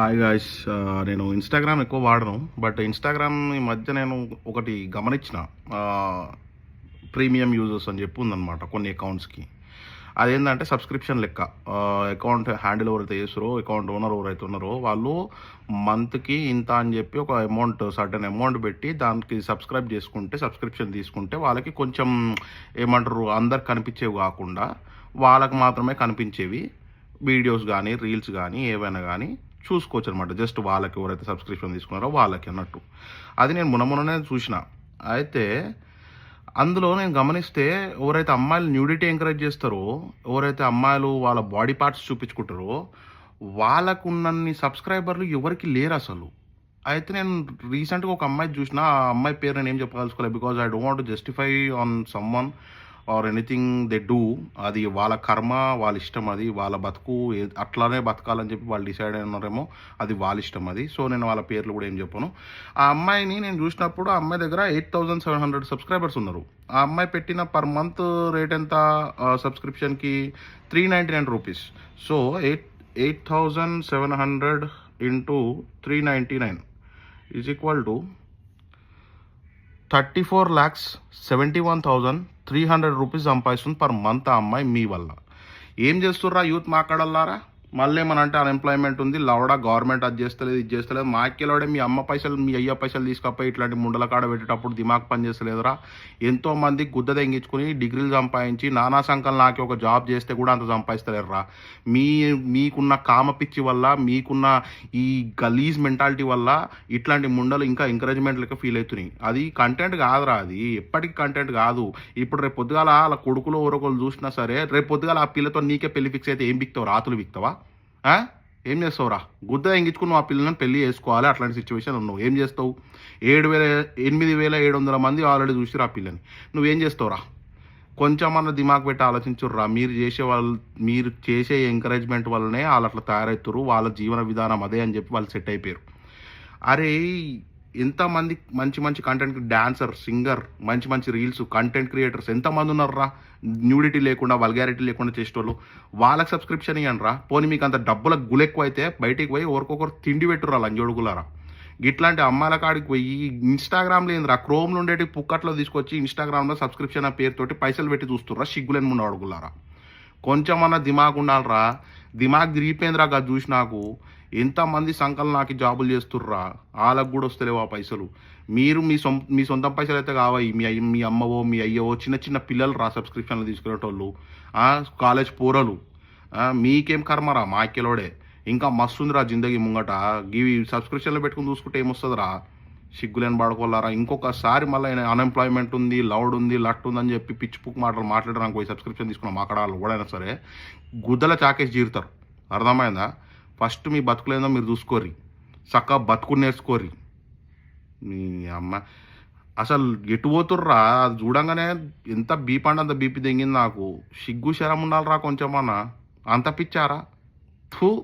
Hi guys. నేను Instagram ఎక్కువ వాడను. బట్ ఇన్‌స్టాగ్రామ్ ఈ మధ్య నేను ఒకటి గమనించిన. ప్రీమియం యూజర్స్ అని చెప్పి ఉందనమాట కొన్ని అకౌంట్స్‌కి. అదేంటంటే సబ్స్క్రిప్షన్ లెక్క. అకౌంట్ హ్యాండిల్ ఎవరైతే చేస్తారో, అకౌంట్ ఓనర్ ఎవరైతే ఉన్నారో వాళ్ళు మంత్‌కి ఇంత అని చెప్పి ఒక అమౌంట్, సర్టెన్ అమౌంట్ పెట్టి దానికి సబ్స్క్రిప్షన్ తీసుకుంటే వాళ్ళకి కొంచెం ఏమంటారు, అందరికి కనిపించేవి కాకుండా వాళ్ళకి మాత్రమే కనిపించేవి వీడియోస్ గానీ, రీల్స్ గానీ, ఏవైనా గానీ చూసుకోవచ్చనమాట. జస్ట్ వాళ్ళకి ఎవరైతే సబ్స్క్రిప్షన్ తీసుకున్నారో వాళ్ళకి అన్నట్టు. అది నేను మొన్ననే చూసిన. అయితే అందులో నేను గమనిస్తే ఎవరైతే అమ్మాయిలు న్యూడిటీ ఎంకరేజ్ చేస్తారో, ఎవరైతే అమ్మాయిలు వాళ్ళ బాడీ పార్ట్స్ చూపించుకుంటారో, వాళ్ళకున్నన్ని సబ్స్క్రైబర్లు ఎవరికీ లేరసలు. అయితే నేను రీసెంట్‌గా ఒక అమ్మాయిది చూసిన. ఆ అమ్మాయి పేరు నేనేం చెప్పదలుచుకోలేదు. Because I don't want to justify on someone or anything they do. అది వాళ్ళ కర్మ, వాళ్ళ ఇష్టం అది. వాళ్ళ బతుకు అట్లానే బతకాలని చెప్పి వాళ్ళు డిసైడ్ అయి ఉన్నారేమో. అది వాళ్ళ ఇష్టం అది. సో, నేను వాళ్ళ పేర్లు కూడా ఏం చెప్పను. ఆ అమ్మాయిని నేను చూసినప్పుడు ఆ అమ్మాయి దగ్గర 8700 సబ్స్క్రైబర్స్ ఉన్నారు. ఆ అమ్మాయి పెట్టిన పర్ మంత్ రేట్ ఎంత సబ్స్క్రిప్షన్‌కి? ₹399. So, 8700 into 399 is equal to 34,71,300 rupees సంపాదిస్తుంది పర్ మంత్ ఆ అమ్మాయి మీ వల్ల. ఏం చేస్తుర్రా యూత్ మాట్లాడాలారా? మళ్ళీ ఏమనంటే అన్‌ఎంప్లాయ్‌మెంట్ ఉంది. లవడా గవర్నమెంట్ అది చేస్తలేదు, ఇది చేస్తలేదు. మాక్కేలోడే మీ అమ్మ పైసలు, మీ అయ్య పైసలు తీసుకపోయి ఇట్లాంటి ముండల కాడ పెట్టేటప్పుడు దిమాగ్ పని చేస్తలేదురా? ఎంతోమంది గుద్ద తెంగించుకొని డిగ్రీలు సంపాదించి నానా సంకల్ నాకి ఒక జాబ్ చేస్తే కూడా అంత సంపాదిస్తలేరురా. మీకున్న కామ పిచ్చి వల్ల, మీకున్న ఈ గలీజ్ మెంటాలిటీ వల్ల ఇట్లాంటి ముండలు ఇంకా ఎంకరేజ్‌మెంట్ లెక్క ఫీల్ అవుతున్నాయి. అది కంటెంట్ కాదురా అది. ఎప్పటికి కంటెంట్ కాదు. ఇప్పుడు రేపు పొద్దుగాల ఆళ్ళ కొడుకులో ఎవరొకళ్ళు చూసినా సరే, రేపు పొద్దుగాల ఆ పిల్లతో నీకే పెళ్లి ఫిక్స్ అయితే ఏం బిక్తావు? రాతులు బిక్తావా? ఏం చేస్తావురా? గుద్ద ఎంగించుకుని నువ్వు ఆ పిల్లని పెళ్లి చేసుకోవాలి. అట్లాంటి సిచ్యువేషన్ ఉన్నావు. ఏం చేస్తావు? 8,700 మంది ఆల్రెడీ చూసిర్రు ఆ పిల్లని. నువ్వేం చేస్తావురా? కొంచెమన్నా దిమాగ్ పెట్టి ఆలోచించుర్రా. మీరు చేసే ఎంకరేజ్‌మెంట్ వల్లనే ఆళ్ళట్లా తయారవుతుర్రు. వాళ్ళ జీవన విధానం అదే అని చెప్పి వాళ్ళు సెట్ అయిపోయారు. అరేయ్! ఎంతమంది మంచి మంచి కంటెంట్ డాన్సర్, సింగర్, మంచి మంచి రీల్స్, కంటెంట్ క్రియేటర్స్ ఎంతమంది ఉన్నారురా? న్యూడిటీ లేకుండా, వల్గారిటీ లేకుండా చేసేటోళ్ళు. వాళ్ళకి సబ్స్క్రిప్షన్ ఇయ్యండిరా. పోనీ మీకు అంత డబ్బుల గులెక్కువైతే బయటికి పోయి ఒకరికొకరు తిండి పెట్టుర్రా లంజోడుగులారా. గిట్లాంటి అమ్మాయిల కాడికి పోయి ఇన్‌స్టాగ్రామ్‌లో ఏందిరా, క్రోమ్‌లో ఉండేటివి పుక్కట్లో తీసుకొచ్చి ఇన్‌స్టాగ్రామ్‌లో సబ్స్క్రిప్షన్ అనే పేరుతోటి పైసలు పెట్టి చూస్తుర్రా సిగ్గులేని ముండడుగులారా. కొంచెమన్నా దిమాగ్ ఉండాలిరా. దిమాగ్ తిరిగిపోయిందిరా గది చూసి నాకు. ఎంతమంది సంకలు నాకి జాబులు చేస్తుర్రా. ఆళ్ళకి కూడా వస్తలేవు ఆ పైసలు. మీరు మీ సొంతం పైసలైతే కావయి. మీ అమ్మవో, మీ అయ్యవో చిన్న చిన్న పిల్లలు రా సబ్స్క్రిప్షన్లు తీసుకునేటోళ్ళు. కాలేజ్ పోరలు. మీకేం కర్మరా మాక్కేలోడే. ఇంకా మస్తుందిరా జిందగీ ముంగట. గివి సబ్స్క్రిప్షన్లు పెట్టుకొని చూసుకుంటే ఏమొస్తదిరా? సిగ్గులేని బాడుకోలారా. ఇంకొకసారి మళ్ళీ అన్‌ఎంప్లాయ్‌మెంట్ ఉంది, లౌడ్ ఉంది, లట్ ఉందని చెప్పి పిచ్చి పుక్ మాటలు మాట్లాడడానికి పోయి సబ్స్క్రిప్షన్ తీసుకున్న మాకడాళ్ళు ఎవడైనా సరే గుద్దల చాకేసి జీరుతారు. అర్థమైందా? ఫస్ట్ మీ బతుకులేందో మీరు చూసుకోర్రి. సక్కగా బతుకుని నేర్చుకోర్రి. మీ అమ్మ అసలు ఎటు పోతుర్రా? అది చూడంగానే ఎంత బీపీ అంటే అంత బీపీ దెంగింది నాకు. సిగ్గు శరం ఉండాలిరా కొంచెమన్నా. అంత పిచ్చారా? థూ.